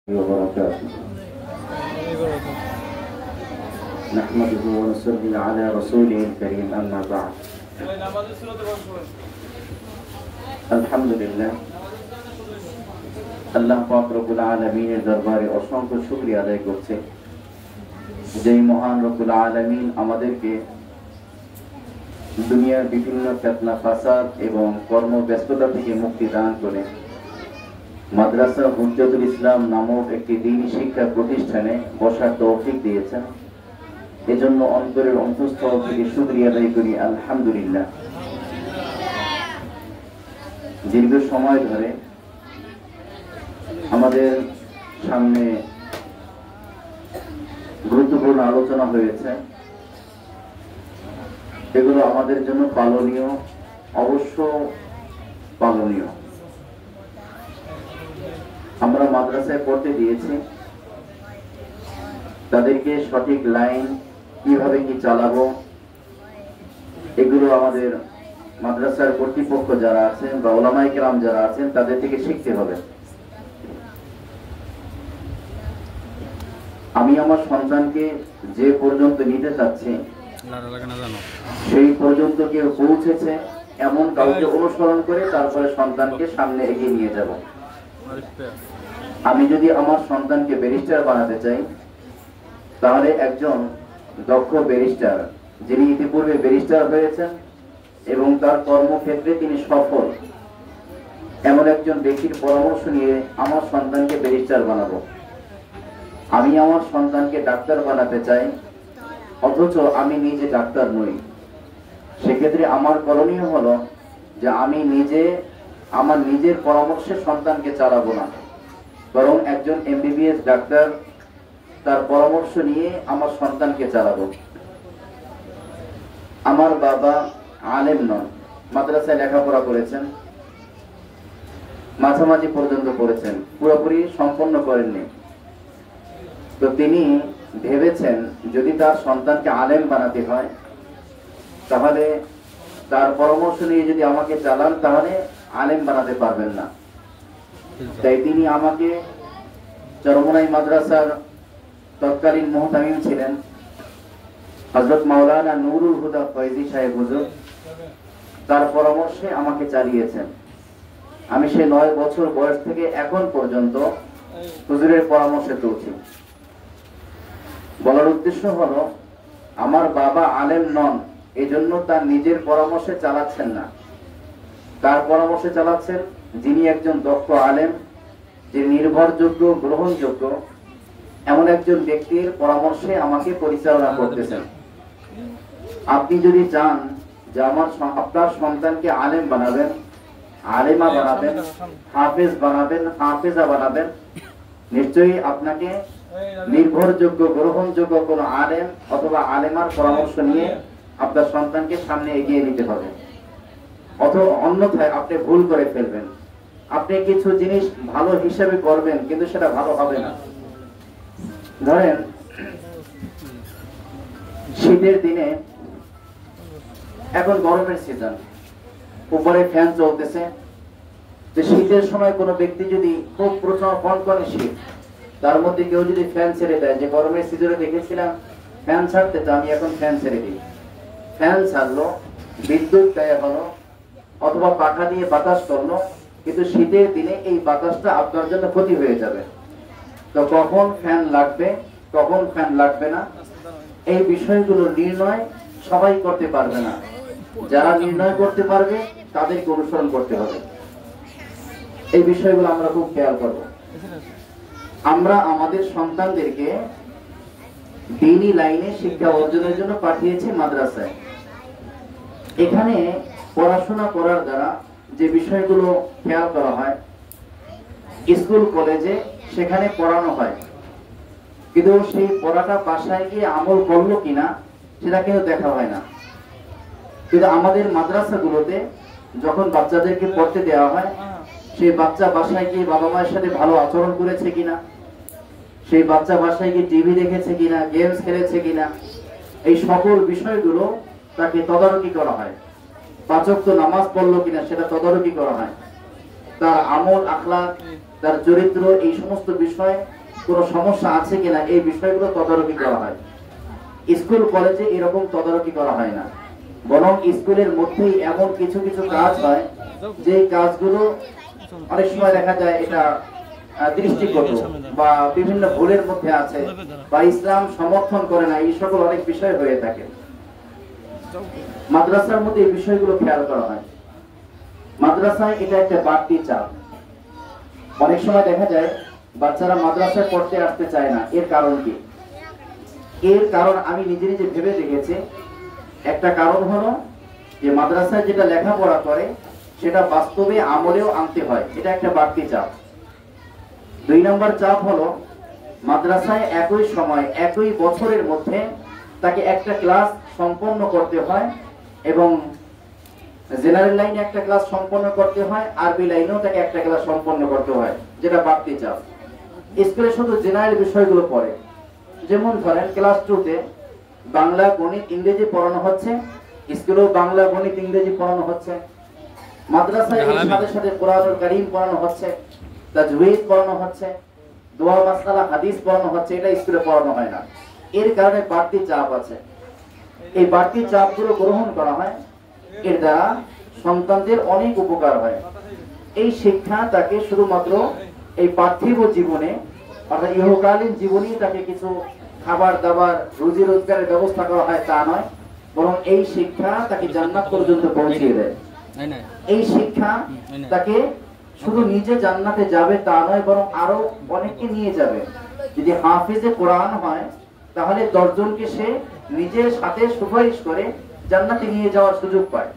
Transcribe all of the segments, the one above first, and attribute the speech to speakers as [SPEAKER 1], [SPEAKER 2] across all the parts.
[SPEAKER 1] وبركاته نحمده ونصلي على رسوله الكريم أما بعد الحمد لله আল্লাহ পাক রব্বুল আলামিনের দরবারে অসংখ্য শুকরিয়া আদায় করছি যেই মহান রব্বুল আলামিন আমাদেরকে দুনিয়ার বিভিন্ন ফিতনা ফাসাদ এবং কর্মব্যস্ততা থেকে মুক্তি দান করে মাদ্রাসা হুজ্জাতুল ইসলাম নামক একটি দ্বীনি শিক্ষা প্রতিষ্ঠানে বসার তৌফিক দিয়েছেন। এজন্য অন্তরের অন্তঃস্থল থেকে শুকরিয়া আদায় করি আলহামদুলিল্লাহ। দীর্ঘ সময় ধরে আমাদের সামনে গুরুত্বপূর্ণ আলোচনা হয়েছে, এগুলো আমাদের জন্য পালনীয়, অবশ্য পালনীয়। আমরা মাদ্রাসায় পড়তে দিয়েছি, তাদেরকে সঠিক লাইন কিভাবে কি চালাবো এগুলো আমাদের মাদ্রাসার কর্তৃপক্ষ যারা আছেন বা উলামায়ে কেরাম যারা আছেন তাদের থেকে শিখতে হবে। আমি আমার সন্তানকে যে পর্যন্ত নিতে চাচ্ছি সেই পর্যন্ত কেউ পৌঁছেছে এমন কাউকে অনুসরণ করে তারপরে সন্তানকে সামনে এগিয়ে নিয়ে যাব। আমি যদি আমার সন্তানকে ব্যারিস্টার বানাতে চাই, তাহলে একজন দক্ষ ব্যারিস্টার যিনি ইতিপূর্বে ব্যারিস্টার হয়েছেন এবং তার কর্মক্ষেত্রে তিনি সফল, এমন একজন ব্যক্তির পরামর্শ নিয়ে আমার সন্তানকে ব্যারিস্টার বানাবো। আমি আমার সন্তানকে ডাক্তার বানাতে চাই, অথচ আমি নিজে ডাক্তার নই। সেক্ষেত্রে আমার করণীয় হলো যে আমি নিজে আমার নিজের পরামর্শে সন্তানকে চালাবো না, বরং একজন এমবিবিএস ডাক্তার তার পরামর্শ নিয়ে আমার সন্তানকে চালাবো। আমার বাবা আলেম নন, মাদ্রাসায় লেখাপড়া করেছেন, মাঝামাঝি পর্যন্ত করেছেন, পুরোপুরি সম্পন্ন করেননি। তো তিনি ভেবেছেন যদি তার সন্তানকে আলেম বানাতে হয় তাহলে তার পরামর্শ নিয়ে যদি আমাকে চালান তাহলে আলেম বানাতে পারবেন না। তাই তিনি আমাকে চরমনাই মাদ্রাসার তৎকালীন মুহতামিম ছিলেন হযরত মাওলানা নুরুল হুদা ফয়জি সাহেব হুজুর, তার পরামর্শে আমাকে চালিয়েছেন। আমি সে 9 বছর বয়স থেকে এখন পর্যন্ত হুজুরের পরামর্শে চলছি। বলার উদ্দেশ্য হলো আমার বাবা আলেম নন, এজন্য তার নিজের পরামর্শে চালাচ্ছেন না, তার পরামর্শে চালাচ্ছেন যিনি একজন দক্ষ আলেম, যে নির্ভরযোগ্য, গ্রহণযোগ্য এমন একজন ব্যক্তির পরামর্শে আমাকে পরিচালনা করতেছেন। আপনি যদি চান যে আপনার সন্তানকে আলেম বানাবেন, আলেমা বানাবেন, হাফেজ বানাবেন, হাফেজা বানাবেন, নিশ্চয়ই আপনাকে নির্ভরযোগ্য, গ্রহণযোগ্য কোন আলেম অথবা আলেমার পরামর্শ নিয়ে আপনার সন্তানকে সামনে এগিয়ে নিতে হবে। অন্যথায় আপনি ভুল করে ফেলবেন। আপনি কিছু জিনিস ভালো হিসেবে করবেন কিন্তু সেটা ভালো হবে না। ধরেন শীতের দিনে, এখন গরমের সিজন, উপরে ফ্যান চলতেছে, যে শীতের সময় কোনো ব্যক্তি যদি খুব প্রচন্ড কনকনে শীত, তার মধ্যে কেউ যদি ফ্যান ছেড়ে দেয়, যে গরমের সিজনে দেখেছিলাম ফ্যান ছাড়তে, তো আমি এখন ফ্যান ছেড়ে দিই, ফ্যান ছাড়লো, বিদ্যুৎ ব্যয় হলো অথবা পাখা দিয়ে বাতাস করলো, কিন্তু শীতের দিনে এই বাতাসটা আপনার জন্য ক্ষতি হয়ে যাবে। তো কখন ফ্যান লাগবে, কখন ফ্যান লাগবে না, এই বিষয়গুলো নির্ণয় সবাই করতে পারবে না। যারা নির্ণয় করতে পারবে তাদেরকে অনুসরণ করতে হবে। এই বিষয়গুলো আমরা খুব খেয়াল করব। আমরা আমাদের সন্তানদেরকে দ্বীনি লাইনে শিক্ষা অর্জনের জন্য পাঠিয়েছি মাদ্রাসায়। এখানে পড়াশোনা করার দ্বারা যে বিষয়গুলো খেয়াল করা হয়, স্কুল কলেজে সেখানে পড়ানো হয়, কিন্তু সেই পড়াটা বাসায় গিয়ে আমল করলো কিনা সেটা কিন্তু দেখা হয় না। কিন্তু আমাদের মাদ্রাসাগুলোতে যখন বাচ্চাদেরকে পড়তে দেওয়া হয়, সেই বাচ্চা বাসায় গিয়ে বাবা মায়ের সাথে ভালো আচরণ করেছে কিনা, সেই বাচ্চা বাসায় গিয়ে টিভি দেখেছে কিনা, গেমস খেলেছে কিনা, এই সকল বিষয়গুলো তাকে তদারকি করা হয়। 5 ওয়াক্ত নামাজ পড়লো কিনা সেটা তদারকি করা হয়। তার আমল আখলাক, তার চরিত্র, এই সমস্ত বিষয়ে কোনো সমস্যা আছে কিনা এই বিষয়গুলো তদারকি করা হয়। স্কুল কলেজে এরকম তদারকি করা হয় না, বরং স্কুলের মধ্যেই এমন কিছু কিছু কাজ হয় যে কাজগুলো অনেক সময় দেখা যায় এটা দৃষ্টিগত বা বিভিন্ন ভুলের মধ্যে আছে বা ইসলাম সমর্থন করে না, এই সকল অনেক বিষয় হয়ে থাকে। মাদ্রাসার মধ্যে এই বিষয়গুলো খেয়াল করা হয়। মাদ্রাসায় এটা একটা বাড়তি চাপ। অনেক সময় দেখা যায় বাচ্চারা মাদ্রাসায় পড়তে আসতে চায় না। এর কারণ কি? এর কারণ আমি নিজে নিজে ভেবে দেখেছি। একটা কারণ হলো যে মাদ্রাসায় যেটা লেখাপড়া করে সেটা বাস্তবে আমলেও আনতে হয়, এটা একটা বাড়তি চাপ। 2 নম্বর চাপ হলো মাদ্রাসায় একই সময় একই বছরের মধ্যে তাকে একটা ক্লাস সম্পন্ন করতে হয় এবং জেনারেল লাইনে একটা ক্লাস সম্পন্ন করতে হয়, আরবি লাইনেও তাকে একটা ক্লাস সম্পন্ন করতে হয়, যেটা বাড়তি চাপ। স্কুলে শুধু জেনারেল বিষয়গুলো পড়ে, যেমন ধরেন ক্লাস 2-তে বাংলা গণিত ইংরেজি পড়ানো হচ্ছে, স্কুলেও বাংলা গণিত ইংরেজি পড়ানো হচ্ছে। মাদ্রাসায় এর সাথে সাথে কোরআনুল কারীম পড়ানো হচ্ছে, তাজউইদ পড়ানো হচ্ছে, দোয়া মাসআলা হাদিস পড়ানো হচ্ছে, এটা স্কুলে পড়ানো হয় না। এর কারণে বাড়তি চাপ আছে। এই বাড়তি চাপগুলো গ্রহণ করা হয়, এর দ্বারা সন্তানদের অনেক উপকার হয়। এই শিক্ষা তাকে শুধুমাত্র এই পার্থিব জীবনে অর্থাৎ ইহকালীন জীবনেই তাকে কিছু খাবার দাবার রুজি রোজগারের ব্যবস্থা করা হয় তা নয়, বরং এই শিক্ষা তাকে জান্নাত পর্যন্ত পৌঁছিয়ে দেয়। এই শিক্ষা তাকে শুধু নিজে জান্নাতে যাবে তা নয়, বরং আরো অনেককে নিয়ে যাবে। যদি হাফিজে কোরআন হয় তাহলে 10 জনকে সে নিজের সাথে সুপারিশ করে জান্নাতে নিয়ে যাওয়ার সুযোগ পায়।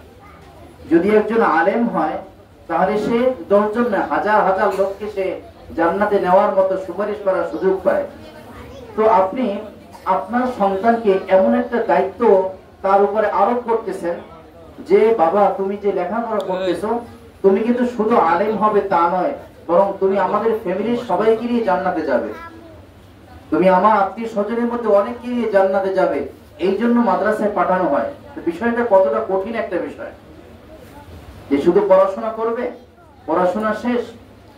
[SPEAKER 1] যদি একজন আলেম হয় তাহলে সে 10 জন না, হাজার হাজার লোককে সে জান্নাতে নেওয়ার মতো সুপারিশ করার সুযোগ পায়। তো আপনি আপনার সন্তানকে এমন একটা দায়িত্ব তার উপরে আরোপ করতেছেন যে বাবা তুমি যে লেখাপড়া করতেছো তুমি কিন্তু শুধু আলেম হবে তা নয়, বরং তুমি আমাদের ফ্যামিলির সবাইকে নিয়ে জান্নাতে যাবে, তুমি আমার আত্মীয় স্বজনের মধ্যে অনেককে নিয়ে জান্নাতে যাবে। এই জন্য মাদ্রাসায় পাঠানো হয়। বিষয়টা কতটা কঠিন একটা বিষয় যে শুধু পড়াশোনা করবে, পড়াশোনা শেষ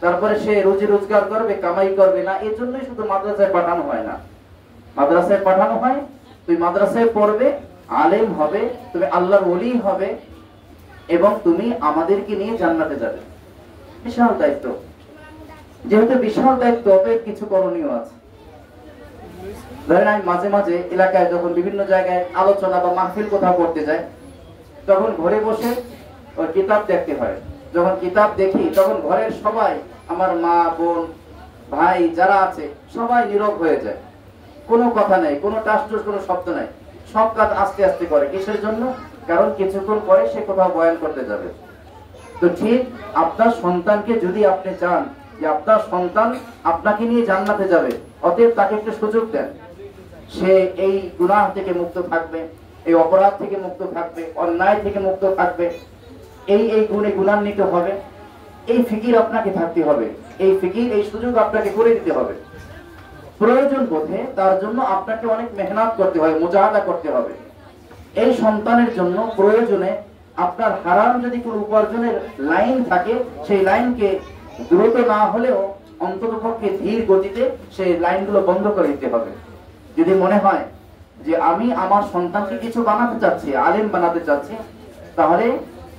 [SPEAKER 1] তারপরে সে রুজি রোজগার করবে, কামাই করবে না, এর জন্যই শুধু মাদ্রাসায় পাঠানো হয় না। মাদ্রাসায় পাঠানো হয় তুই মাদ্রাসায় পড়বে, আলেম হবে, তুমি আল্লাহর ওলি হবে এবং তুমি আমাদেরকে নিয়ে জান্নাতে যাবে। বিশাল দায়িত্ব। যেহেতু বিশাল দায়িত্ব, অতএব কিছু করণীয় আছে। ধরেন আমি মাঝে মাঝে এলাকায় যখন বিভিন্ন জায়গায় আলোচনা বা মাহফিল কোথাও করতে যাই, তখন ঘরে বসে ওই কিতাব দেখতে হয়। যখন কিতাব দেখি তখন ঘরের সবাই, আমার মা বোন ভাই যারা আছে সবাই নীরব হয়ে যায়, কোনো কথা নেই, কোনো টাসটুস, কোনো শব্দ নাই, সব কাজ আস্তে আস্তে করে। কিসের জন্য? কারণ কিছুক্ষণ পরে সে কোথাও বয়ান করতে যাবে। তো ঠিক আপনার সন্তানকে যদি আপনি চান যে আপনার সন্তান আপনাকে নিয়ে জান্নাতে যাবে, অতএব তাকে একটু সুযোগ দেন। সে এই গুনাহ থেকে মুক্ত থাকবে, এই অপরাধ থেকে মুক্ত থাকবে, অন্যায় থেকে মুক্ত থাকবে, এই গুণে গুণান্বিত হবে। এই ফিকির আপনাকে থাকতে হবে, এই ফিকির, এই সুযোগ আপনাকে করে দিতে হবে। প্রয়োজন বোধে তার জন্য আপনাকে অনেক মেহনত করতে হবে, মুজাহাদা করতে হবে। এই সন্তানের জন্য প্রয়োজনে আপনার হারাম যদি কোনো উপার্জনের লাইন থাকে, সেই লাইনকে দ্রুত না হলেও অন্ততপক্ষে ধীর গতিতে সেই লাইনগুলো বন্ধ করে দিতে হবে। যদি মনে হয় যে আমি আমার সন্তানকে কিছু বানাতে চাচ্ছি, আলেম বানাতে চাচ্ছি, তাহলে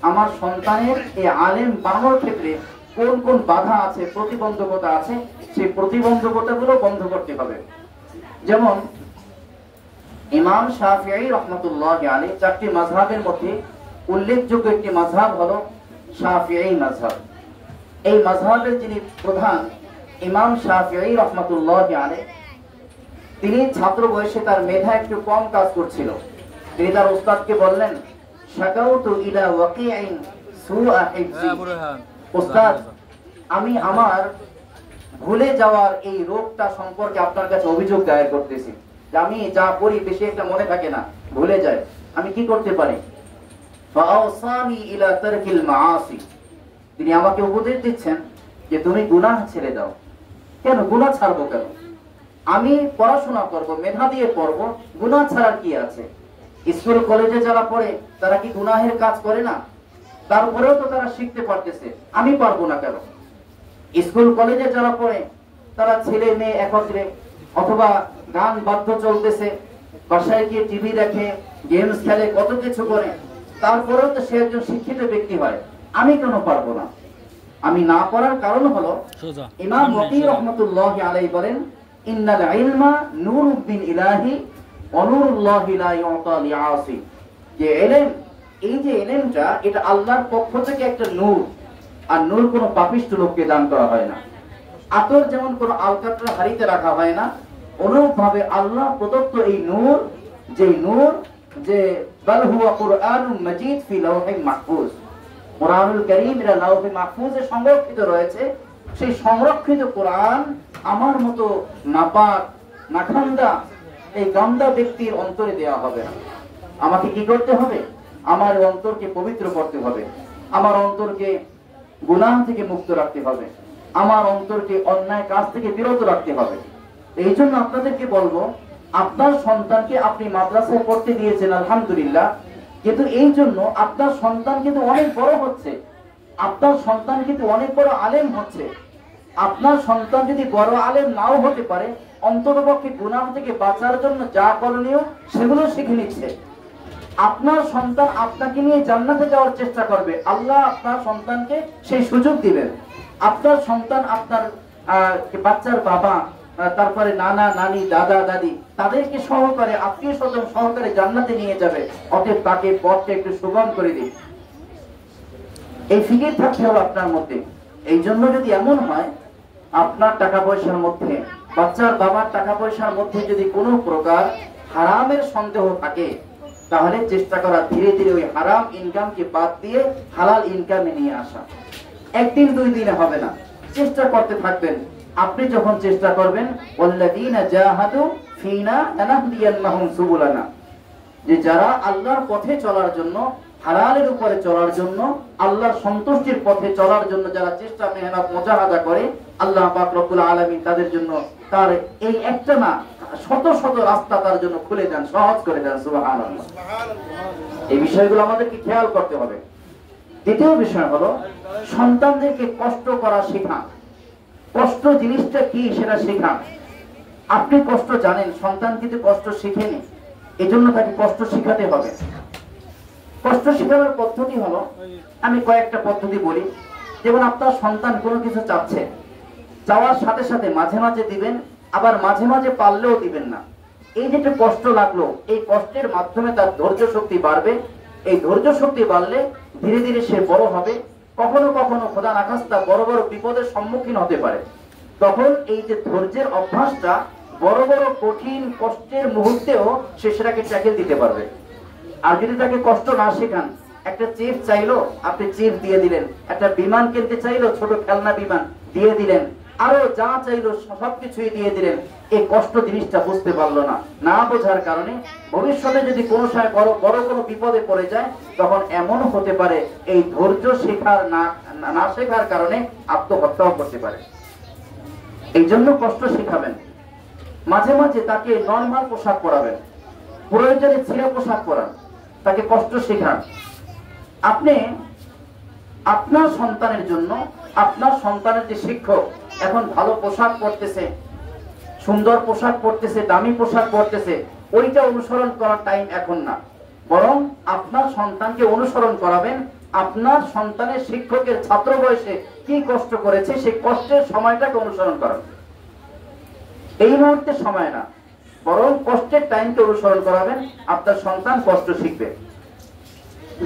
[SPEAKER 1] আমার সন্তানের এই আলেম বানানোর ক্ষেত্রে কোন কোন বাধা আছে, প্রতিবন্ধকতা আছে, সেই প্রতিবন্ধকতাগুলো বন্ধ করতে হবে। যেমন ইমাম শাফিঈ রাহমাতুল্লাহি আলাইহি 4টি মাযহাবের মধ্যে উল্লেখযোগ্য একটি মাযহাব হলো শাফিঈ মাযহাব। এই মাযহাবের যিনি প্রধান ইমাম শাফিঈ রাহমাতুল্লাহি আলাইহি, তিনি ছাত্র বয়সে তার মেধা একটু কম কাজ করছিল। তিনি তার উস্তাদকে বললেন, শাকাউতু ইলা ওয়াকিঈন সুআ হিফজি, উস্তাদ আমি আমার ভুলে যাওয়ার এই রোগটা সম্পর্কে আপনার কাছে অভিযোগ দায়ের করতেছি, যে আমি যা পড়ি বেশি একটা মনে থাকে না, ভুলে যায়, আমি কি করতে পারি? ফাআওসানি ইলা তারকিল মাআসি, তিনি আমাকে উপদেশ দিচ্ছেন যে তুমি গুনাহ ছেড়ে দাও। কেন গুনাহ ছাড়বো কেন? আমি পড়াশোনা করব, মেধা দিয়ে পড়বো, গুনাহ ছাড়ার কি আছে? স্কুল কলেজে যারা পড়ে তারা কি গুনাহের কাজ করে না? তারপরেও তো তারা শিখতে পারতেছে, আমি পারবো না কেন? স্কুল কলেজে যারা পড়ে তারা ছেলে মেয়ে একত্রে, অথবা গান বাদ্য চলতেছে, বাসায় গিয়ে টিভি দেখে, গেমস খেলে, কত কিছু করে, তারপরেও তো সে একজন শিক্ষিত ব্যক্তি হয়। আমি কেন পারবো না? আমি না পড়ার কারণ হলো ইমাম ওয়াকি রাহমাতুল্লাহি আলাইহি বলেন, ইন্নাল ইলমা নূরুম মিন ইলাহি ওয়া নূরুল্লাহি লা ইউতা লিআসি। যে ইলম, এই যে ইলমটা, এটা আল্লাহর পক্ষ থেকে একটা নূর, আর নূর কোনো পাপিষ্ঠ লোককে দান করা হয় না। আতর যেমন কোনো আলকাতরা হাড়িতে রাখা হয় না, অনুরূপ ভাবে আল্লাহ প্রদত্ত এই নূর, যে নূর, যে বাল হুয়া কুরআনুম মাজিদ ফি লাওহিন মাহফুজ, কুরআনুল কারীম এর লাওহে মাহফুজে সংরক্ষিত রয়েছে। সেই সংরক্ষিত কোরআন আমার মতো নাপাক, নাখান্দা, এই গান্দা ব্যক্তির অন্তরে দেওয়া হবে না। আমাকে কি করতে হবে? আমার অন্তরকে পবিত্র করতে হবে, আমার অন্তরকে গুনাহ থেকে মুক্ত রাখতে হবে, আমার অন্তরকে অন্যায় কাজ থেকে বিরত রাখতে হবে। এই জন্য আপনাদেরকে বলবো, আপনার সন্তানকে আপনি মাদ্রাসায় পড়তে দিয়েছেন আলহামদুলিল্লাহ, কিন্তু এই জন্য আপনার সন্তান কিন্তু অনেক বড় হচ্ছে, আপনার সন্তান কিন্তু অনেক বড় আলেম হচ্ছে। আপনার সন্তান যদি বড় আলেম নাও হতে পারে, অন্ততপক্ষে গুনাহ থেকে বাঁচার জন্য যা করণীয় সেগুলো শিখে নিচ্ছে। আপনার সন্তান আপনাকে নিয়ে জান্নাতে যাওয়ার চেষ্টা করবে, আল্লাহ আপনার সন্তানকে সেই সুযোগ দিবেন। আপনার সন্তান আপনার বাচ্চার বাবা, তারপরে নানা নানি, দাদা দাদি, তাদেরকে সহকারে, আত্মীয় স্বজন সহকারে জান্নাতে নিয়ে যাবে। অতএব তাকে পথটা একটু সুগম করে দিন, এই ফিকির থাকতে হবে আপনার মধ্যে। এই জন্য যদি এমন হয় আপনার টাকা পয়সার মধ্যে, বাচ্চার বাবার টাকা পয়সার মধ্যে যদি কোনো প্রকার হারামের সন্দেহ থাকে, তাহলে চেষ্টা করা ধীরে ধীরে ওই হারাম ইনকামকে বাদ দিয়ে হালাল ইনকামে নিয়ে আসা। একদিন দুই দিনে হবে না, চেষ্টা করতে থাকবেন। আপনি যখন চেষ্টা করবেন, ওয়াল্লাযীনা জাহাদু ফীনা লানাহদিয়ান্নাহুম সুবুলানা, যে যারা আল্লাহর পথে চলার জন্য, হালালের উপরে চলার জন্য, আল্লাহর সন্তুষ্টির পথে চলার জন্য যারা চেষ্টা মেহনত মুজাহাদা করে, আল্লাহ পাক রব্বুল আলামিন তাদের জন্য তার এই একটা না শত শত রাস্তা তার জন্য খুলে দেন, সহজ করে দেন। সুবহানাল্লাহ। এই বিষয়গুলো আমাদেরকে খেয়াল করতে হবে। দ্বিতীয় বিষয় হলো সন্তানদেরকে কষ্ট করা শেখান। কষ্ট জিনিসটা কি সেটা শেখান। আপনি কষ্ট জানেন, সন্তান কিন্তু কষ্ট শিখেনি, এজন্য তাকে কষ্ট শিখাতে হবে। কষ্ট শেখানোর পদ্ধতি হলো, আমি কয়েকটা পদ্ধতি বলি। যেমন আপনার সন্তান কোনো কিছু চাচ্ছে, চাওয়ার সাথে সাথে মাঝে মাঝে দিবেন, আবার মাঝে মাঝে পারলেও দিবেন না। এই যে একটা কষ্ট লাগলো, এই কষ্টের মাধ্যমে তার ধৈর্য শক্তি বাড়বে। এই ধৈর্য শক্তি বাড়লে ধীরে ধীরে সে বড় হবে। কখনো কখনো খোদা না খাস্তা বড় বড় বিপদের সম্মুখীন হতে পারে। তখন এই যে ধৈর্যের অভ্যাসটা, বড় বড় কঠিন কষ্টের মুহূর্তেও সে সেটাকে ট্যাকেল দিতে পারবে। আর যদি তাকে কষ্ট না শেখান, একটা চিপস চাইলো, আপনি চিপস দিয়ে দিলেন, একটা বিমান কিনতে চাইলো, ছোট খেলনা বিমান দিয়ে দিলেন, আরো যা চাইলো সবকিছুই দিয়ে দিলেন, এই কষ্ট জিনিসটা বুঝতে পারলো না। না বোঝার কারণে ভবিষ্যতে যদি কোনো সময় বড় কোনো বিপদে পড়ে যায়, তখন এমনও হতে পারে এই ধৈর্য শেখার না শেখার কারণে আত্মহত্যাও করতে পারে। এই জন্য কষ্ট শেখাবেন। মাঝে মাঝে তাকে নরমাল পোশাক পরাবেন, প্রয়োজনে ছিঁড়া পোশাক পরান, তাকে কষ্ট শেখান। আপনি আপনার সন্তানের জন্য, আপনার সন্তানের যে শিক্ষক এখন ভালো পোশাক পরতেছে, সুন্দর পোশাক পরতেছে, দামি পোশাক পরতেছে, ওইটা অনুসরণ করার টাইম এখন না। বরং আপনার সন্তানকে অনুসরণ করাবেন আপনার সন্তানের শিক্ষকের ছাত্র বয়সে কি কষ্ট করেছে, সেই কষ্টের সময়টাকে অনুসরণ করান। এই মুহূর্তে সময় না, বরং কষ্টের টাইমকে অনুসরণ করাবেন। আপনার সন্তান কষ্ট শিখবে।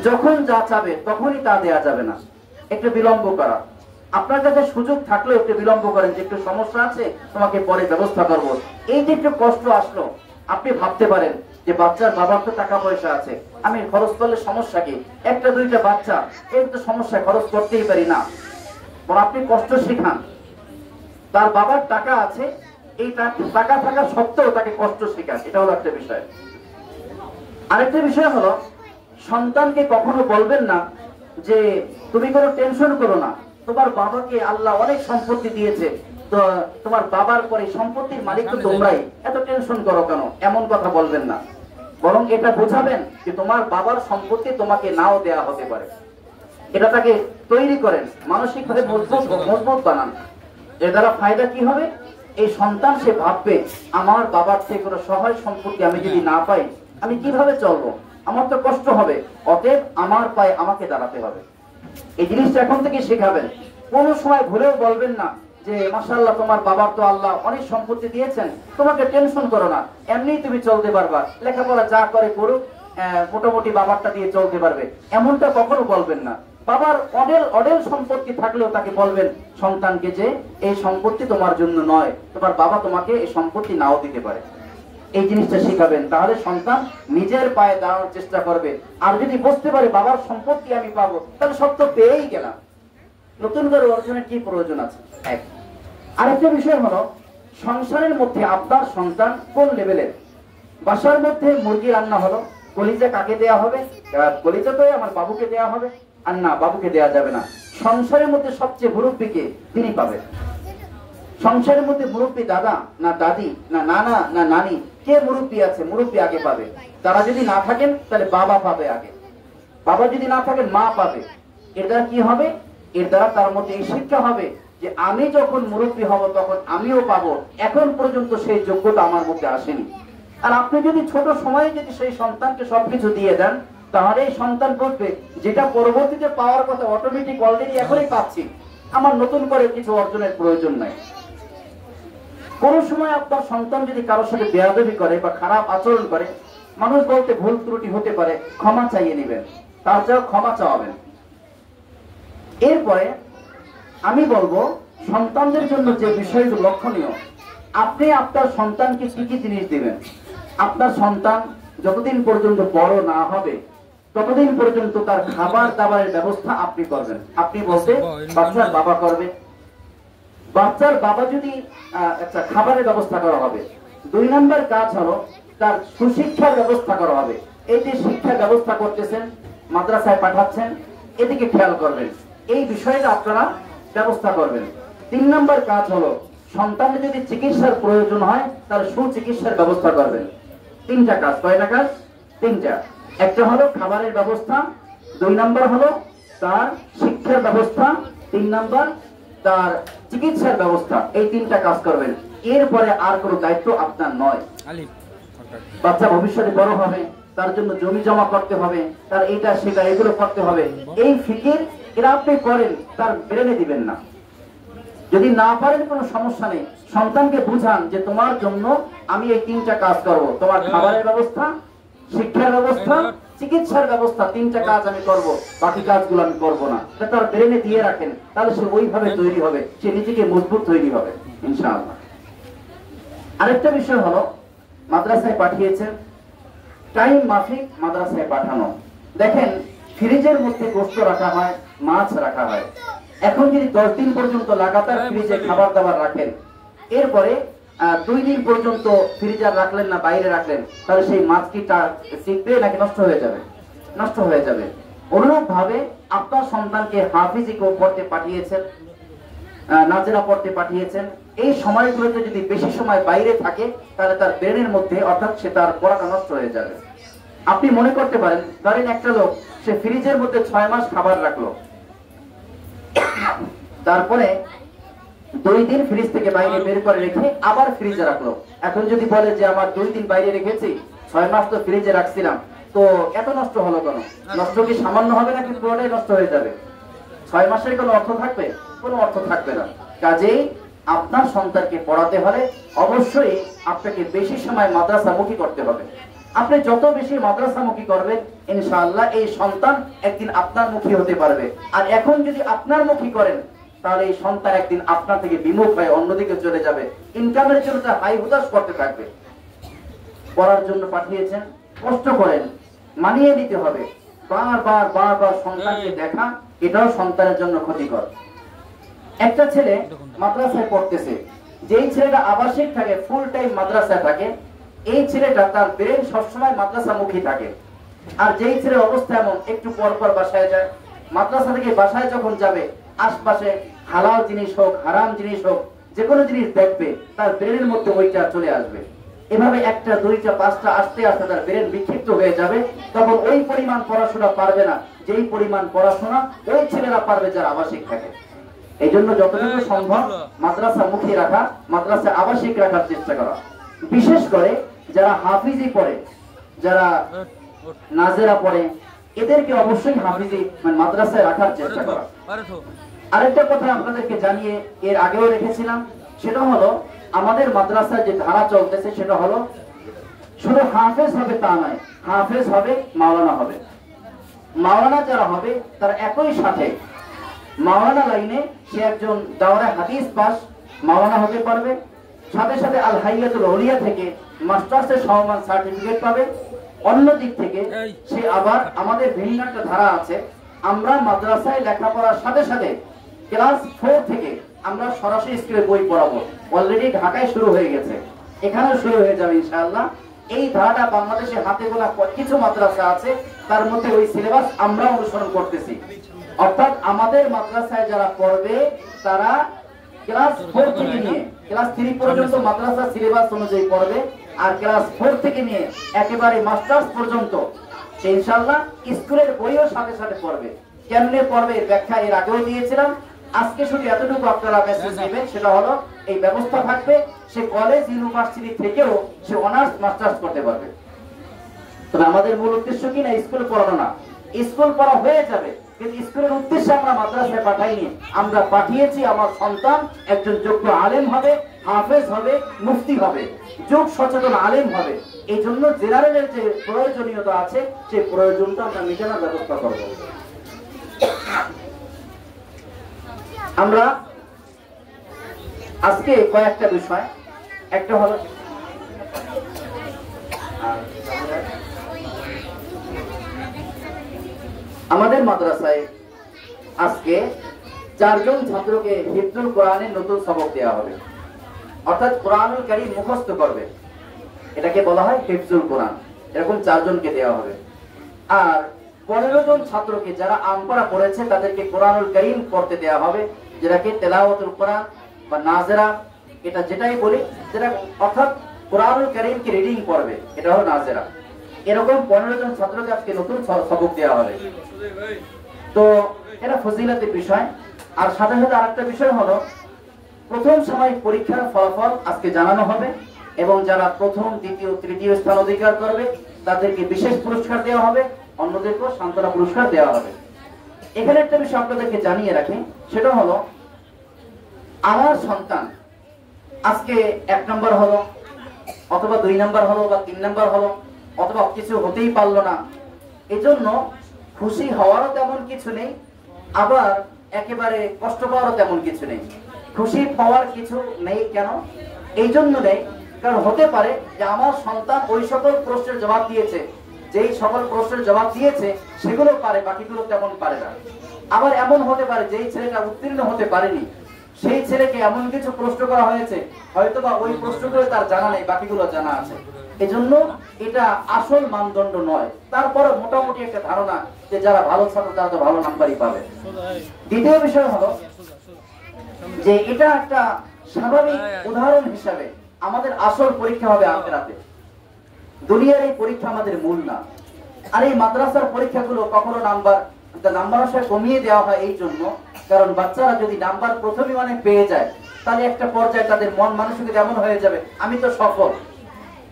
[SPEAKER 1] যখন যা চাবে তখনই তা দেয়া যাবে না, একটু বিলম্ব করা। আপনার কাছে সুযোগ থাকলেও একটু বিলম্ব করেন, যে একটু সমস্যা আছে, তোমাকে পরে ব্যবস্থা করবো। এই যে একটু কষ্ট আসলো, আপনি ভাবতে পারেন যে বাচ্চার বাবার তো টাকা পয়সা আছে, আমি খরচ করলে সমস্যা কি, একটা দুইটা বাচ্চা, এই তো সমস্যা, খরচ করতেই পারি না। বরং আপনি কষ্ট শেখান। তার বাবার টাকা আছে, এই টাকা থাকা সত্ত্বেও তাকে কষ্ট শেখান। এটা হলো একটা বিষয়। আরেকটা বিষয় হলো, সন্তানকে কখনো বলবেন না যে তুমি কোনো টেনশন করো না, তোমার বাবাকে আল্লাহ অনেক সম্পত্তি দিয়েছে, তো তোমার বাবার পরে সম্পত্তির মালিক তো তোমরাই, এত টেনশন করো কেন, এমন কথা বলবেন না। বরং এটা বোঝাবেন যে তোমার বাবার সম্পত্তি তোমাকে নাও দেয়া হতে পারে। এটা তাকে তৈরি করেন, মানসিকভাবে মজবুত বানান। এর দ্বারা ফায়দা কি হবে? এই সন্তান সে ভাববে আমার বাবার থেকে কোনো সহায় সম্পত্তি আমি যদি না পাই আমি কিভাবে চলবো, আমার তো কষ্ট হবে, অতএব আমার পায়ে আমাকে দাঁড়াতে হবে। এই জিনিসটা এখন থেকে শেখাবেন। কোনো সময় ভুলেও বলবেন না যে মাশাআল্লাহ তোমার বাবার তো আল্লাহ অনেক সম্পত্তি দিয়েছেন, তোমাকে টেনশন করো না, এমনিই তুমি চলতে পারবা, লেখাপড়া যা করে করুক, মোটামুটি বাবারটা দিয়ে চলতে পারবে, এমনটা কখনো বলবেন না। বাবার অডেল সম্পত্তি থাকলেও তাকে বলবেন সন্তানকে যে এই সম্পত্তি তোমার জন্য নয়, তোমার বাবা তোমাকে এই সম্পত্তি নাও দিতে পারে। এই জিনিসটা শিখাবেন, তাহলে সন্তান নিজের পায়ে দাঁড়ানোর চেষ্টা করবে। আর যদি বুঝতে পারে বাবার সম্পত্তি আমি পাবো, তাহলে সব তো পেয়েই গেলাম, নতুন করে অর্জনের কি প্রয়োজন আছে। এক আরেকটা বিষয় হলো, সংসারের মধ্যে আপনার সন্তান কোন লেভেলের। বাসার মধ্যে মুরগি রান্না হলো, কলিজা কাকে দেয়া হবে? কলিজা তো আমার বাবুকে দেয়া হবে, আর না, বাবুকে দেয়া যাবে না। সংসারের মধ্যে সবচেয়ে মুরব্বীকে তিনি পাবেন। সংসারের মধ্যে মুরব্বী দাদা না দাদি না নানা না নানি, কে মুরব্বী আছে? মুরব্বী আগে পাবে। তারা যদি না থাকেন তাহলে বাবা পাবে আগে, বাবা যদি না থাকেন মা পাবে। এর দ্বারা কি হবে? এর দ্বারা তার মধ্যে এই শিক্ষা হবে যে আমি যখন মুরব্বী হব তখন আমিও পাবো, এখন পর্যন্ত সেই যোগ্যতা আমার মধ্যে আসেনি। আর আপনি যদি ছোট সময়ে যদি সেই সন্তানকে সবকিছু দিয়ে দেন, তাহলে এই সন্তান বুঝবে যেটা পরবর্তীতে পাওয়ার কথা অটোমেটিক অলরেডি এখনই পাচ্ছি, আমার নতুন করে কিছু অর্জনের প্রয়োজন নাই। কোন সময় আপনার সন্তান যদি কারোর সাথে বেয়াদবি করে বা খারাপ আচরণ করে, মানুষ বলতে ভুল ত্রুটি হতে পারে, ক্ষমা চাইয়ে নেবেন, তার যাও ক্ষমা চাওয়াবেন। এরপরে আমি বলবো সন্তানদের জন্য যে বিষয়গুলো লক্ষণীয়, আপনি আপনার সন্তানকে কি কি জিনিস দিবেন। আপনার সন্তান যতদিন পর্যন্ত বড় না হবে ততদিন পর্যন্ত তার খাবার দাবারের ব্যবস্থা আপনি করবেন। আপনি বলতে বাচ্চার বাবা করবে, বাচ্চার বাবা যদি একটা খাবারের ব্যবস্থা করা হবে। 2 নম্বর কাজ হলো তার সুশিক্ষার ব্যবস্থা করা হবে। এই যে শিক্ষা ব্যবস্থা করতেছেন, মাদ্রাসায় পাঠাচ্ছেন, এদিকে খেয়াল করবেন, এই বিষয়টা আপনারা ব্যবস্থা করবেন। 3 নম্বর কাজ হলো সন্তানের যদি চিকিৎসার প্রয়োজন হয় তাহলে সুচিকিৎসার ব্যবস্থা করবেন। 3টা কাজ। কয়টা কাজ? 3টা। একটা হলো খাবারের ব্যবস্থা, 2 নম্বর হলো তার শিক্ষার ব্যবস্থা, 3 নম্বর তার চিকিৎসার ব্যবস্থা। এই 3টা কাজ করবেন। এরপরে আর কোনো দায়িত্ব আপনার নয়। বাচ্চা ভবিষ্যতে বড় হবে, তার জন্য জমি জমা করতে হবে, তার এটা সেটা এগুলো করতে হবে, এই ফিকির এরা আপনি করেন, তার ব্রেনে দিবেন না। যদি না পারেন কোনো সমস্যা নেই, সন্তানকে বুঝান যে তোমার জন্য আমি এই 3টা কাজ করব, তোমার খাবারের ব্যবস্থা, শিক্ষার ব্যবস্থা, চিকিৎসার ব্যবস্থা, 3টা কাজ আমি করব, বাকি কাজগুলো আমি করব না। তার ব্রেনে দিয়ে রাখেন, তাহলে সে ওইভাবে তৈরি হবে, সে নিজেকে মজবুত তৈরি হবে ইনশাআল্লাহ। আরেকটা বিষয় হলো মাদ্রাসায় পাঠিয়েছেন, টাইম মাফিক মাদ্রাসায় পাঠানো। দেখেন ফ্রিজের মধ্যে গোশত রাখা হয়, মাছ রাখা হয়। এখন যদি 10 দিন পর্যন্ত লাগাতার ফ্রিজে খাবার দাবার রাখেন, এরপরে 2 দিন পর্যন্ত ফ্রিজার রাখলেন না, বাইরে রাখলেন, তাহলে সেই মাছ কি টিকবে নাকি নষ্ট হয়ে যাবে? নষ্ট হয়ে যাবে। অনুরূপ ভাবে আপনার সন্তানকে হাফিজি পড়তে পাঠিয়েছেন, নাজেরা পড়তে পাঠিয়েছেন, এই সময়গুলোতে যদি বেশি সময় বাইরে থাকে তাহলে তার ব্রেনের মধ্যে, অর্থাৎ সে তার পড়াটা নষ্ট হয়ে যাবে। আপনি মনে করতে পারেন, ধরেন একটা লোক সে ফ্রিজের মধ্যে 6 মাস খাবার রাখলো, তারপরে 2 দিন ফ্রিজ থেকে বাইরে বের করে রেখে আবার ফ্রিজে রাখলো। এখন যদি বলে যে আমার 2 দিন বাইরে রেখেছি, 6 মাস তো ফ্রিজে রাখছিলাম, তো এত নষ্ট হলো কেন? নষ্ট কি সামান্য হবে নাকি পুরোটাই নষ্ট হয়ে যাবে? 6 মাসের কোনো অর্থ থাকবে? কোনো অর্থ থাকবে না। কাজেই আপনার সন্তানকে পড়াতে হলে অবশ্যই আপনাকে বেশি সময় মাদ্রাসামুখী করতে হবে। আপনি যত বেশি মাদ্রাসামুখী করবেন ইনশাআল্লাহ এই সন্তান একদিন আপনার মুখী হতে পারবে। আর এখন যদি আপনার মুখী করেন তাহলে এই সন্তান একদিন আপনার থেকে বিমুখ হয়ে অন্যদিকে চলে যাবে, ইনকামের জন্য তার হাই হুতাশ করতে থাকবে। পড়ার জন্য পাঠিয়েছেন, কষ্ট করেন, মানিয়ে নিতে হবে। বারবার বারবার সন্তানকে দেখা, এটাও সন্তানের জন্য ক্ষতিকর। একটা ছেলে মাদ্রাসায় পড়তেছে, যেই ছেলেটা আবাসিক থাকে, ফুল টাইম মাদ্রাসায় থাকে, এই ছেলেটা তার ব্রেন সবসময় মাদ্রাসামুখী থাকে। আর যেই ছেলের অবস্থা এমন, একটু পর পর বাসায় যায়, মাদ্রাসা থেকে বাসায় যখন যাবে আশপাশে হালাল জিনিস হোক হারাম জিনিস হোক যে কোনো জিনিস দেখবে, তার ব্রেনের মধ্যে ওইটা চলে আসবে। এভাবে 1টা 2টা 5টা আস্তে আস্তে তার ব্রেন বিক্ষিপ্ত হয়ে যাবে। তখন ওই পরিমাণ পড়াশোনা পারবে না যেই পরিমাণ পড়াশোনা ওই ছেলেরা পারবে যারা আবাসিক থাকে। এই জন্য যতটুকু সম্ভব মাদ্রাসা মুখী রাখা, মাদ্রাসা আবাসিক রাখার চেষ্টা করা। বিশেষ করে যারা হাফিজি পড়ে, যারা নাজেরা পড়ে, এদেরকে অবশ্যই হাফিজি মানে মাদ্রাসায় রাখার চেষ্টা করা। আরেকটা কথা আপনাদেরকে জানিয়ে এর আগেও রেখেছিলাম, সেটা হলো আমাদের মাদ্রাসায় যে ধারা চলতেছে সেটা হলো শুধু হাফেজ হবে তা নয়, হাফেজ হবে, মাওলানা হবে। মাওলানা যারা হবে তারা একই সাথে মাওলানা লাইনে সে একজন দাওরা হাদিস পাস মাওলানা হতে পারবে, সাথে সাথে আল হাইয়াতুল আউলিয়া থেকে মাস্টার্সের সমমান সার্টিফিকেট পাবে। অন্য দিক থেকে সে আবার আমাদের ভিন্ন একটা ধারা আছে, আমরা মাদ্রাসায় লেখাপড়ার সাথে সাথে ক্লাস 4 থেকে আমরা সরাসরি স্কুলে বই পড়াবো। অলরেডি ঢাকায় শুরু হয়ে গেছে, এখানেও শুরু হয়ে যাবে ইনশাআল্লাহ। এই ধারাটা বাংলাদেশে হাতে গোনা কিছু মাদ্রাসা আছে, তার মধ্যে ওই সিলেবাস আমরা অনুসরণ করতেছি। অর্থাৎ আমাদের মাদ্রাসায় যারা পড়বে তারা ক্লাস 4 থেকে নিয়ে ক্লাস 3 পর্যন্ত মাদ্রাসা সিলেবাস অনুযায়ী পড়বে, আর ক্লাস 4 থেকে নিয়ে একেবারে মাস্টার্স পর্যন্ত ইনশাআল্লাহ স্কুলের বইও সাথে সাথে পড়বে। কেমনে পড়বে এর ব্যাখ্যা এর আগেও দিয়েছিলাম। আজকে শুধু এতটুকু আপনারা মেসেজ দিবেন, সেটা হলো এই ব্যবস্থা থাকবে, সে কলেজ ইউনিভার্সিটি থেকেও সে অনার্স মাস্টার্স করতে পারবে। তবে আমাদের মূল উদ্দেশ্য কি না স্কুল পড়ানো না, স্কুল পড়া হয়ে যাবে, কিন্তু স্কুলের উদ্দেশ্যে আমরা মাদ্রাসায় পাঠাইনি। আমরা পাঠিয়েছি আমার সন্তান একজন যোগ্য আলেম হবে, হাফেজ হবে, মুফতি হবে, যুগ সচেতন আলেম হবে। এই জন্য জেনারেলের যে প্রয়োজনীয়তা আছে সেই প্রয়োজনটা আমরা মেটানোর ব্যবস্থা করব। আমরা আজকে কয়েকটা বিষয়, একটা হলো আমাদের মাদ্রাসায় আজকে 4 জন ছাত্রকে হিফজুল কোরআনের নতুন সবক দেওয়া হবে, অর্থাৎ কোরআনুল কারীম মুখস্থ করবে, এটাকে বলা হয় হিফজুল কোরআন। এরকম 4 জনকে দেওয়া হবে। আর 15 জন ছাত্রকে যারা আমপাড়া পড়েছে তাদেরকে কোরআনুল কারীম পড়তে দেওয়া হবে, যেটাকে তেলাওয়াতুল কোরআন বা নাজেরা, এটা যেটাই বলি, যেটা অর্থাৎ কোরআনুল কারীমকে রিডিং করবে, এটা হলো নাজেরা। এরকম 15 জন ছাত্রকে আজকে নতুন সবক দেওয়া হবে। তো এটা ফজিলতের বিষয়। আর সাথে সাথে আরেকটা বিষয় হলো প্রথম সাময়িক পরীক্ষার ফলাফল আজকে জানানো হবে, এবং যারা প্রথম, দ্বিতীয়, তৃতীয় স্থান অধিকার করবে তাদেরকে বিশেষ পুরস্কার দেওয়া হবে, অন্যদেরকেও সান্ত্বনা পুরস্কার দেওয়া হবে। এখানে একটা বিষয় আপনাদেরকে জানিয়ে রাখি, সেটা হলো আমার সন্তান আজকে 1 নম্বর হলো, অথবা 2 নম্বর হলো, বা 3 নম্বর হলো, অথবা কিছু হতেই পারলো না, এজন্য খুশি হওয়ারও তেমন কিছু নেই, আবার একেবারে কষ্ট পাওয়ারও তেমন কিছু নেই। খুশি পাওয়ার কিছু নেই কেন? এই জন্য নেই কারণ হতে পারে যে আমার সন্তান ওই সকল প্রশ্নের জবাব দিয়েছে, যেই সকল প্রশ্নের জবাব দিয়েছে সেগুলো পারে, বাকিগুলো তেমন পারে না। আবার এমন হতে পারে যেই ছেলেটা উত্তীর্ণ হতে পারেনি, সেই ছেলেকে এমন কিছু প্রশ্ন করা হয়েছে হয়তোবা ওই প্রশ্নগুলো তার জানা নেই, বাকিগুলো জানা আছে। এজন্য এটা আসল মানদণ্ড নয়, তারপরে মোটামুটি একটা ধারণা যে যারা ভালো ছাত্র তারা তো ভালো নাম্বারই পাবে। দ্বিতীয় বিষয় হলো যে এটা একটা স্বাভাবিক উদাহরণ হিসাবে আমাদের আসল পরীক্ষা হবে আখিরাতে। দুনিয়ার এই পরীক্ষা আমাদের মূল না। আর এই মাদ্রাসার পরীক্ষাগুলো কখনো নাম্বার আসলে কমিয়ে দেওয়া হয় এই জন্য, কারণ বাচ্চারা যদি নাম্বার প্রথমে মানে পেয়ে যায় তাহলে একটা পর্যায়ে তাদের মন মানসিকতা এমন হয়ে যাবে আমি তো সফল,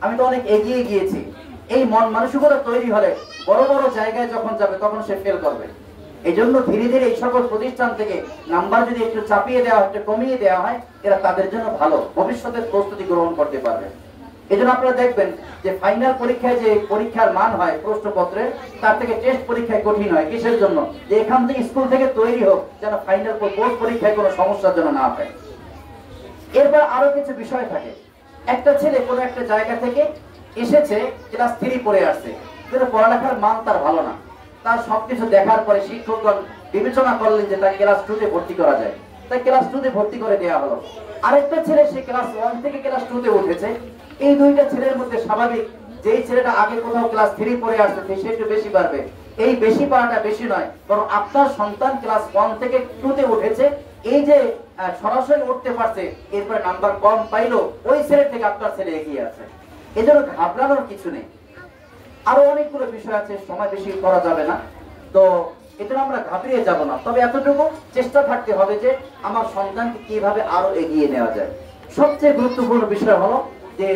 [SPEAKER 1] আমি তো অনেক এগিয়ে গিয়েছি। এই মন মানসিকতা তৈরি হলে বড় বড় জায়গায় যখন যাবে তখন সে ফেল করবে। এই জন্য ধীরে ধীরে এই সকল প্রতিষ্ঠান থেকে নাম্বার যদি একটু চাপিয়ে দেওয়া হয়, একটু কমিয়ে দেওয়া হয়, এরা তাদের জন্য ভালো, ভবিষ্যতের প্রস্তুতি গ্রহণ করতে পারবে। এই জন্য আপনারা দেখবেন যে ফাইনাল পরীক্ষায় যে পরীক্ষার মান হয় প্রশ্নপত্রের, তার থেকে টেস্ট পরীক্ষায় কঠিন হয়। কিসের জন্য? যে এখান থেকে স্কুল থেকে তৈরি হোক যেন ফাইনাল বোর্ড পরীক্ষায় কোনো সমস্যার জন্য না হয়। এরপর আরো কিছু বিষয় থাকে। একটা ছেলে কোনো একটা জায়গা থেকে এসেছে, ক্লাস 3 পড়ে আসছে, কিন্তু পড়ালেখার মান তার ভালো না। তার সবকিছু দেখার পরে শিক্ষকগণ বিবেচনা করলেন যে তাকে ক্লাস 2 তে ভর্তি করা যায়, তাই ক্লাস 2 তে ভর্তি করে দেওয়া হলো। আরেকটা ছেলে সে ক্লাস 1 থেকে ক্লাস 2 তে উঠেছে। এই দুইটা ছেলের মধ্যে স্বাভাবিক যেই ছেলেটা আগে কোথাও ক্লাস 3 পড়ে আসছে সে একটু বেশি পারবে। এই বেশি পাওয়াটা বেশি নয়, বরং আপনার সন্তান ক্লাস 1 থেকে 2 তে উঠেছে, এই যে সরাসরি উঠতে পারছে, এরপরে নাম্বার কম পাইলো, ওই ছেলের থেকে আপনার ছেলে এগিয়ে আছে। এজন্য ঘাবড়ানোর কিছু নেই। আরো অনেকগুলো বিষয় আছে, সময় বেশি করা যাবে না। তো এটা আমরা ঘাবড়িয়ে যাব না, তবে এতটুকু চেষ্টা থাকতে হবে যে আমার সন্তানকে কিভাবে আরো এগিয়ে নেওয়া যায়। সবচেয়ে গুরুত্বপূর্ণ বিষয় হলো যে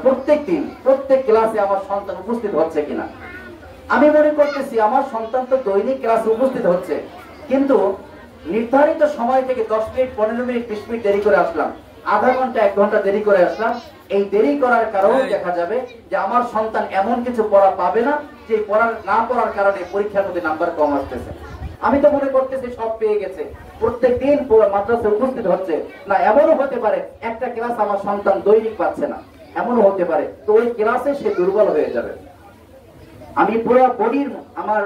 [SPEAKER 1] প্রত্যেক দিন প্রত্যেক ক্লাসে আমার সন্তান উপস্থিত হচ্ছে কিনা। আমি মনে করতেছি আমার সন্তান তো দৈনিক ক্লাসে উপস্থিত হচ্ছে, কিন্তু নির্ধারিত সময় থেকে 10 মিনিট 15 মিনিট 20 মিনিট দেরি করে আসলাম, আধা ঘন্টা 1 ঘন্টা দেরি করে আসলাম, এই দেরি করার কারণে দেখা যাবে যে আমার সন্তান এমন কিছু পড়া পাবে না যে পড়ার না পড়ার কারণে পরীক্ষার মধ্যে নাম্বার কম আসতেছে। আমি তো মনে করতেছি সব পেয়ে গেছে, প্রত্যেকদিন মাদ্রাসায় উপস্থিত হচ্ছে না। এমনও হতে পারে একটা ক্লাস আমার সন্তান দৈনিক পাচ্ছে না, এমনও হতে পারে, তো ওই ক্লাসে সে দুর্বল হয়ে যাবে। আমি পুরো বডির আমার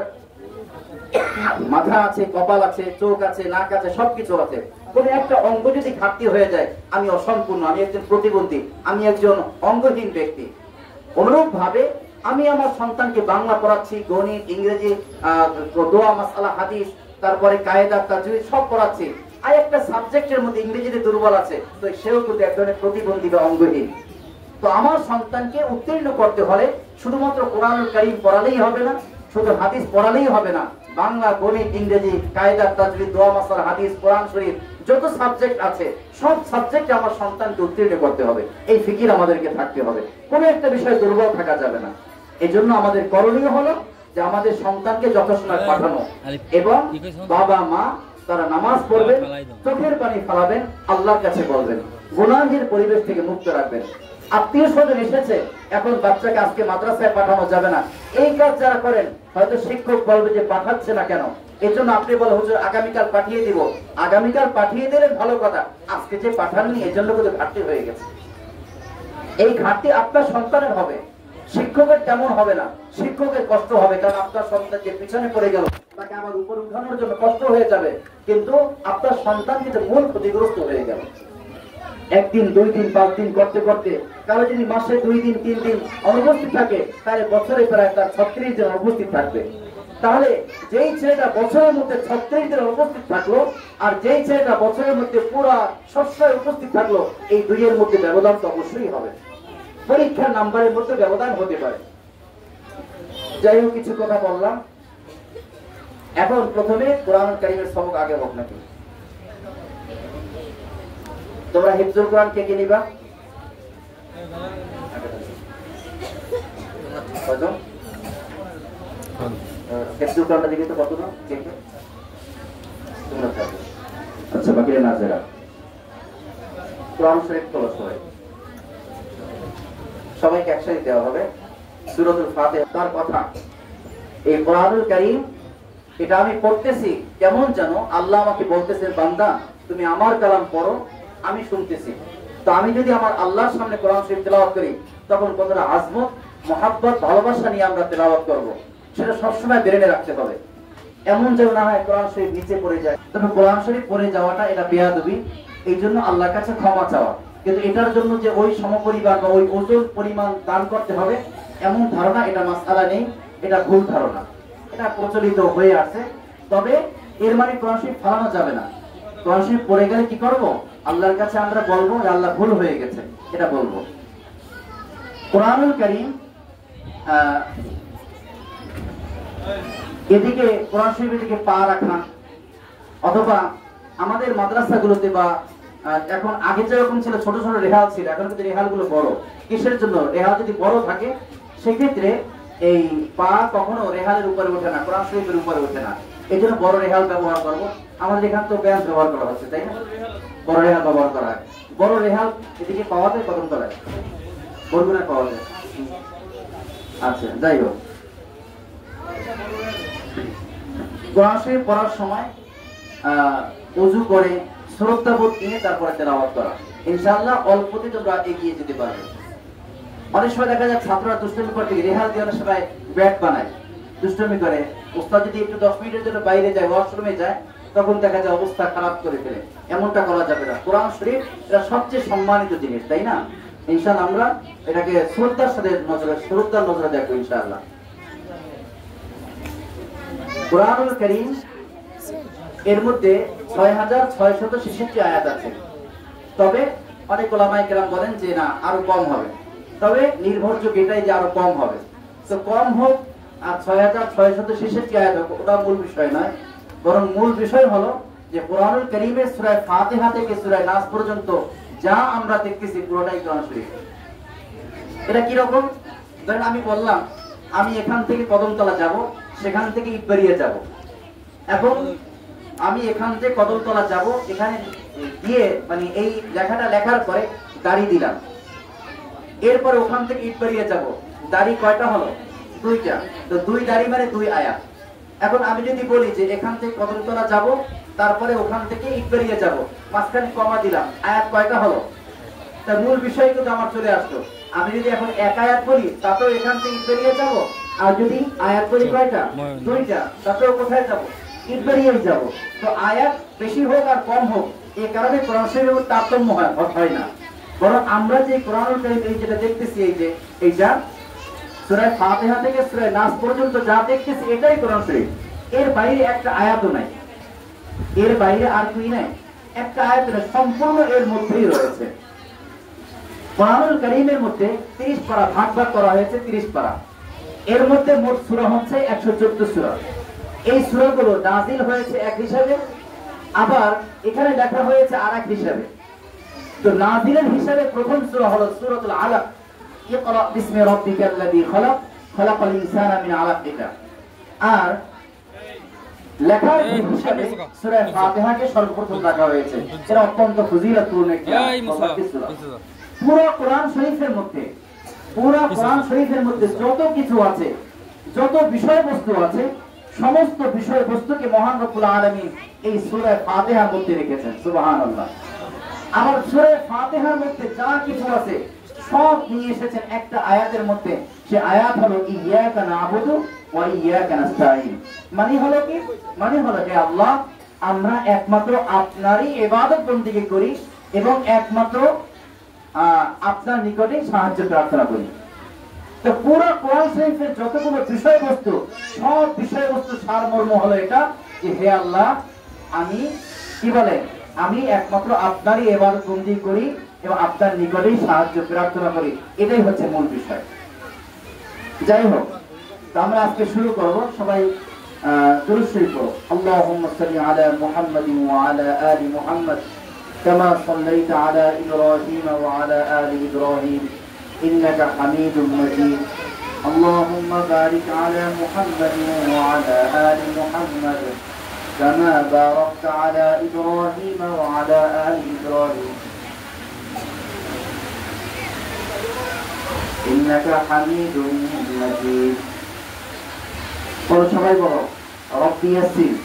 [SPEAKER 1] মাথা আছে, কপাল আছে, চোখ আছে, নাক আছে, সবকিছু আছে, কোন একটা অঙ্গ যদি ঘাটতি হয়ে যায় আমি অসম্পূর্ণ, আমি একজন প্রতিবন্ধী, আমি একজন অঙ্গহীন ব্যক্তি। অনুরূপ ভাবে আমি আমার সন্তানকে বাংলা পড়াচ্ছি, গণিত, ইংরেজি, দোয়া, মাসআলা, হাদিস, তারপরে কায়দা, তাজউইদ সব পড়াচ্ছি, আর একটা সাবজেক্টের মধ্যে ইংরেজিতে দুর্বল আছে, তো সেও কিন্তু এক ধরনের প্রতিবন্ধী বা অঙ্গহীন। তো আমার সন্তানকে উত্তীর্ণ করতে হলে শুধুমাত্র কোরআনুল কারীম পড়ালেই হবে না, শুধু হাদিস পড়ালেই হবে না, বাংলা, গণিত, ইংরেজি, কায়দা, তাজউইদ, দোয়া, মাসআলা, হাদিস, কোরআন শরীফ যত সাবজেক্ট আছে সব সাবজেক্টে আমার সন্তানকে উত্তীর্ণ করতে হবে। এই ফিকির আমাদেরকে থাকতে হবে, কোনো একটা বিষয়ে দুর্বল থাকা যাবে না। এই জন্য আমাদের করণীয় হলো যে আমাদের সন্তানকে যথাসময়ে পাঠানো, এবং বাবা মা তারা নামাজ পড়বেন, চোখের পানি ফেলাবেন, আল্লাহর কাছে বলবেন, গুনাহের পরিবেশ থেকে মুক্ত রাখবেন। আত্মীয় স্বজন এসেছে, এখন বাচ্চাকে আজকে মাদ্রাসায় পাঠানো যাবে না, এই কাজ যারা করেন হয়তো শিক্ষক বলবে যে পাঠাচ্ছে না কেন, এই জন্য আপনি বলে হুজুর আগামীকাল পাঠিয়ে দিব, আগামীকাল পাঠিয়ে দিলেন ভালো কথা, আজকে যে পাঠাননি এই জন্য কিন্তু ঘাটতি হয়ে গেছে। এই ঘাটতি আপনার সন্তানের হবে, শিক্ষকের তেমন হবে না, শিক্ষকের কষ্ট হবে, কারণ আপনার সন্তান যে পিছনে পড়ে গেল তাকে আবার উপরে উঠানোর জন্য কষ্ট হয়ে যাবে, কিন্তু আপনার সন্তান কিন্তু মূল ক্ষতিগ্রস্ত হয়ে গেল। একদিন, 2 দিন, 5 দিন করতে করতে কারো যদি মাসে 2 দিন 3 দিন অনুপস্থিত থাকে, তাহলে বছরে প্রায় তার 36 দিন উপস্থিত থাকবে। তাহলে যেই ছেলেটা বছরের মধ্যে 36 দিন উপস্থিত থাকলো, আর যেই ছেলেটা বছরের মধ্যে পুরো সবসময় উপস্থিত থাকলো, এই দুইয়ের মধ্যে ব্যবধান তো অবশ্যই হবে, পরীক্ষার নাম্বারের মধ্যে ব্যবধান হতে পারে। যাই হোক, কিছু কথা বললাম, এখন প্রথমে কোরআনুল কারীমের সবক আগে হোক নাকি? তোমরা হিফজুল কোরআন কে কে নিবা? কয়জন? হিফজুল কোরআনটা দেখি তো কত না? কে কে? তোমরা থাকো। আচ্ছা, বাকিরা নাজেরা। কোরআন শরীফ খোলো সবাই, সবাইকে একসাথে দেওয়া হবে সূরাতুল ফাতিহা। তার কথা এই কোরআনুল কারীম এটা আমি পড়তেছি কেমন যেন আল্লাহ আমাকে বলতেছেন, বান্দা তুমি আমার কালাম পড়ো, আমি শুনতেছি। তো আমি যদি আমার আল্লাহর সামনে কোরআন শরীফ তেলাওয়াত করি, তখন কতটা আজমত, মহাব্বত, ভালোবাসা নিয়ে আমরা তেলাওয়াত করব, সেটা সবসময় ব্রেনে রাখতে হবে। এমন যেন না হয় কোরআন শরীফ নিচে পড়ে যায়। তবে কোরআন শরীফ পড়ে যাওয়াটা এটা বেয়াদবি, এই জন্য আল্লাহর কাছে ক্ষমা চাওয়া, কিন্তু এটার জন্য যে ওই সমপরিমাণ বা ওই ওজন পরিমাণ দান করতে হবে এমন ধারণা, এটা মাসআলা নেই, এটা ভুল ধারণা, এটা প্রচলিত হয়ে আছে। তবে এর মানে কোরআন শরীফ ফালানো যাবে না। কোরআন শরীফ পড়ে গেলে কি করব? আল্লাহর কাছে আমরা বলবো যে আল্লাহ ভুল হয়ে গেছে, এটা বলবো। কোরআনুল কারীম এদিকে কোরআন শরীফের দিকে পা রাখা, অথবা আমাদের মাদ্রাসাগুলোতে বা এখন আগে যেরকম ছিল ছোট ছোট রেহাল ছিল, এখন কিন্তু রেহালগুলো বড়। কিসের জন্য? রেহাল যদি বড় থাকে সেক্ষেত্রে এই পা কখনো রেহালের উপরে ওঠে না, কোরআন শরীফের উপরে ওঠে না, এই জন্য বড় রেহাল ব্যবহার করবো। আমাদের এখানে তো ব্যাস ব্যবহার করা হচ্ছে, তাই না? বড় রেহাল ব্যবহার করা হয়। বড় রেহাল এদিকে পাওয়া যায় কদম তলায়, বরগুনায় পাওয়া যায়। আচ্ছা, যাই হোক, কোরআন শরীফ পড়ার সময় ওযু করে শ্রদ্ধাবোধ নিয়ে তারপরে তেলাওয়াত করা, ইনশাআল্লাহ অল্পতে তোমরা এগিয়ে যেতে পারবে। অনেক সময় দেখা যায় ছাত্ররা দুষ্টুমি করতে গিয়ে রেহাল দিয়ে অনেক সময় ব্যাট বানায়, দুষ্টুমি করে। ওস্তাদ যদি একটু 10 মিনিটের জন্য বাইরে যায়, ওয়াশরুমে যায়, তখন দেখা যায় অবস্থা খারাপ করে ফেলে। এমনটা করা যাবে না। কোরআন শরীফ এটা সবচেয়ে সম্মানিত জিনিস, তাই না? ইনশাআল্লাহ আমরা এটাকে শ্রদ্ধার সাথে শ্রদ্ধার নজরে দেখবো ইনশাআল্লাহ। কোরআনুল কারীম এর মধ্যে 6666 আয়াত আছে, তবে অনেক উলামায়ে কেরাম বলেন যে না, আরো কম হবে। তবে নির্ভরযোগ্য এটাই যে আরো কম হবে। তো কম হোক আর 6666 আয়াত ওটা মূল বিষয় নয়, বরং মূল বিষয় হলো যে কোরআনুল কারীমের সূরা ফাতিহা থেকে সূরা নাস পর্যন্ত যা আমরা দেখতেছি পুরোটাই কোরআন শরীফ। এটা কি রকম? ধরেন আমি বললাম আমি এখান থেকে কদমতলা যাব, সেখান থেকে ইটবাড়িয়া যাব। এখন আমি এখান থেকে কদমতলা যাব, এখানে দিয়ে মানে এই লেখাটা লেখার পরে দাড়ি দিলাম, এরপরে ওখান থেকে ইটবাড়িয়া যাব, দাড়ি কয়টা হলো? 2টা। তো 2 দাড়ি মানে 2 আয়াত। এখন আমি যদি বলি যে এখান থেকে কদমতলা যাব, তারপরে ওখান থেকে ইটবাড়িয়া যাব, মাঝখানে কমা দিলাম, আয়াত কয়টা হলো? তার মূল বিষয় কিন্তু আমার চলে আসলো। আমি যদি এখন এক আয়াত বলি তাতেও এখান থেকে ইটবাড়িয়া যাব, আর যদি আয়াত বলি কয়টা? 2টা, তাতেও কোথায় যাব? ইটবাড়িয়ায় যাব। তো আয়াত বেশি হোক আর কম হোক এই কারণে কোরআন শরীফের তারতম্য হয় না, বরং আমরা যে কোরআনুল কারীম এই যেটা দেখতেছি, এই যে এইটা সূরা ফাতিহা থেকে সূরা নাস পর্যন্ত যা দেখতেছি এটাই কোরআন শরীফ। এর বাইরে একটা আয়াতও নাই, এর বাইরে আর কি নাই, একটা আয়াত নাই, সম্পূর্ণ এর মধ্যেই রয়েছে। কোরআনুল কারীমের মধ্যে 30 পারা ভাগ করা হয়েছে, 30 পারা। এর মধ্যে মোট সূরা হচ্ছে 114 সূরা। এই সূরাগুলো নাজিল হয়েছে এক হিসাবে, আবার এখানে লেখা হয়েছে আরেক হিসাবে। তো নাজিলের হিসাবে প্রথম সূরা হলো সূরাতুল আলাক, ইকরা বিসমি রাব্বিকাল্লাযী খালাক, খালাকাল ইনসানা মিন আলাক। আর লেখার হিসাবে সূরা ফাতিহাকে সর্বপ্রথম রাখা হয়েছে। এটা অত্যন্ত ফজিলতপূর্ণ একটি সূরা। পুরো কোরআন শরীফের মধ্যে যত কিছু আছে, যত বিষয়বস্তু আছে, সমস্ত বিষয়বস্তুকে মহান রব্বুল আলামিন এই সূরা ফাতিহার মধ্যে রেখেছেন। সুবহানাল্লাহ। আমার সূরা ফাতিহার মধ্যে যা কিছু আছে সব নিয়ে এসেছেন একটা আয়াতের মধ্যে। সে আয়াত হলো ইয়্যাকা না'বুদু ওয়া ইয়্যাকা নাস্তাঈন। মানে হলো কি? মানে হলো হে আল্লাহ, আমরা একমাত্র আপনারই ইবাদত বন্দেগী করি এবং একমাত্র আপনার নিকটে সাহায্য প্রার্থনা করি। তো পুরো কোরআন শরীফের যতগুলো বিষয়বস্তু, সব বিষয়বস্তু সারমর্ম হলো এটা যে হে আল্লাহ, আমি কি বলে, আমি একমাত্র আপনারই ইবাদত বন্দেগী করি এবং আপনার নিকটেই সাহায্য প্রার্থনা করি। এটাই হচ্ছে মূল বিষয়। যাই হোক, আমরা আজকে শুরু করব। সবাই দুরূদ শরীফ পড়ো। আল্লাহুম্মা সাল্লি আলা মুহাম্মাদিন ওয়া আলা আলি মুহাম্মাদ কামা সাল্লাইতা আলা ইব্রাহিম ওয়া আলা আলি ইব্রাহিম ইন্নাকা হামিদুম মাজিদ। আল্লাহুম্মা বারিক আলা মুহাম্মাদিন ওয়া আলা আলি মুহাম্মাদ কামা বারাকতা আলা ইব্রাহিম ওয়া আলা আলি ইব্রাহিম ইন্নাকা হামিদুম মাজিদ। বলো সবাই, বলো রব্বি ইয়াসসির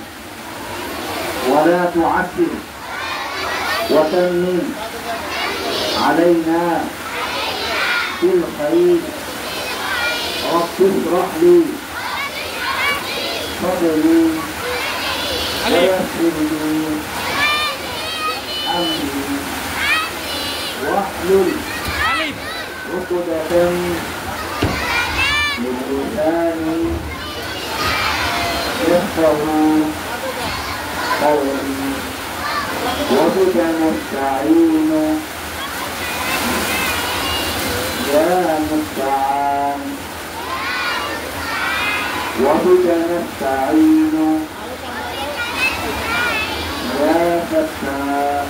[SPEAKER 1] ওয়া লা তুআসসির ওয়া তাম্মিম আলাইনা বিল খাইর রব্বি ইশরাহ লি সাদরি ওয়া ইয়াসসির লি আমরি ওয়াহলুল উকদাতাম মিন লিসানি يفقهوا قولي وبك نستعين يا مستعان وبك نستعين يا فتان.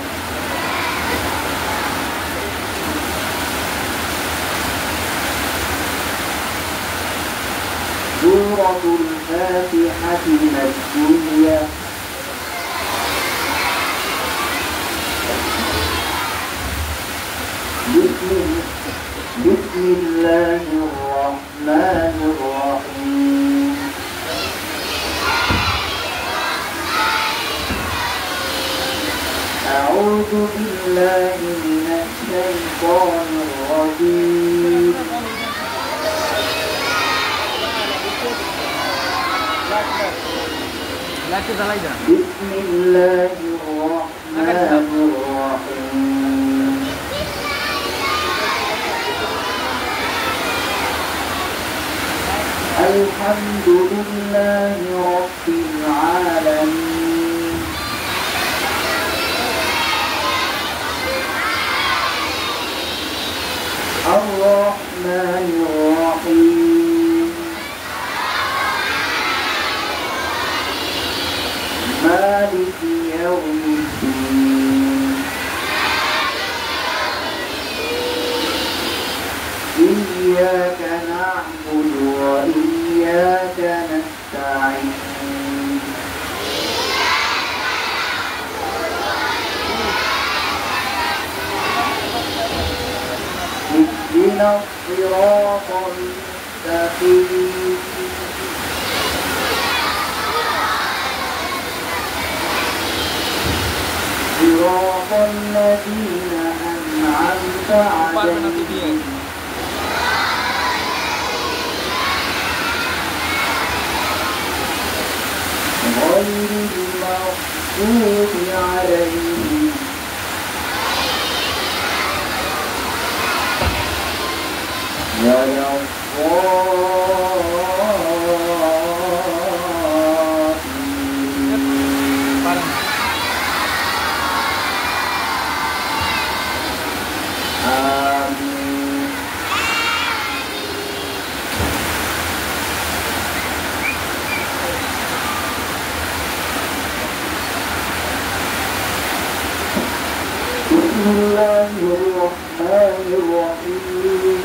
[SPEAKER 1] سورة الفاتحة مكية. بسم الله الرحمن الرحيم. أعوذ بالله من الشيطان الرجيم. بسم الله الرحمن الرحيم. الحمد لله رب العالمين. الرحمن الرحيم إياك نعبد وإياك نستعين اهدنا الصراط المستقيم صراط الذين أنعمت عليهم غير المغضوب عليهم ولا الضالين آمين. بسم الله الرحمن الرحيم